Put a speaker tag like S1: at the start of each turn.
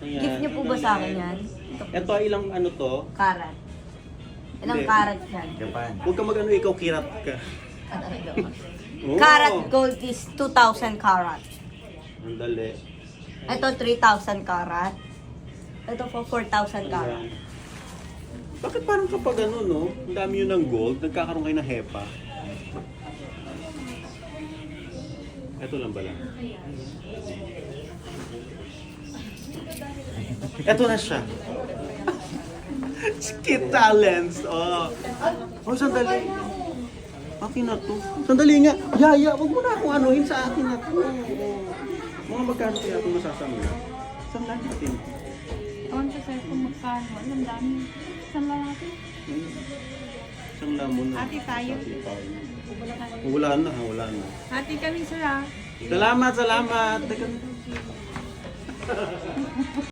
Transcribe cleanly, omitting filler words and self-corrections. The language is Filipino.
S1: Ayan.
S2: Gift niyo po ba sa akin yan?
S1: Ito, ilang ano to?
S2: Karat. Ilang
S1: Hindi.
S2: karat yan?
S3: Japan.
S1: Huwag ka mag-ano, ikaw kirat ka. Oo.
S2: Karat gold is 2,000 karat.
S1: Ang dali.
S2: Ito 3,000 karat. Ito po 4,000 karat.
S1: Ayan. Bakit parang kapag ano, no? Ang dami yun ng gold, nagkakaroon kayo ng hepa? Ito lang ba lang? Ito na siya. Skit talents. Oh. Oh, sandali. Akin na to. Sandali nga. Yaya, wag mo na akong anuhin sa akin na to. Mga magkano kaya itong masasamla? Sandali natin.
S4: Ewan ko sir kung magkano. Ang dami. Saan lang natin?
S1: Isang lamon na.
S4: Ate tayo.
S1: Wala na, ha? Wala na.
S4: Ate kami sir ah.
S1: Salamat, salamat. Teka.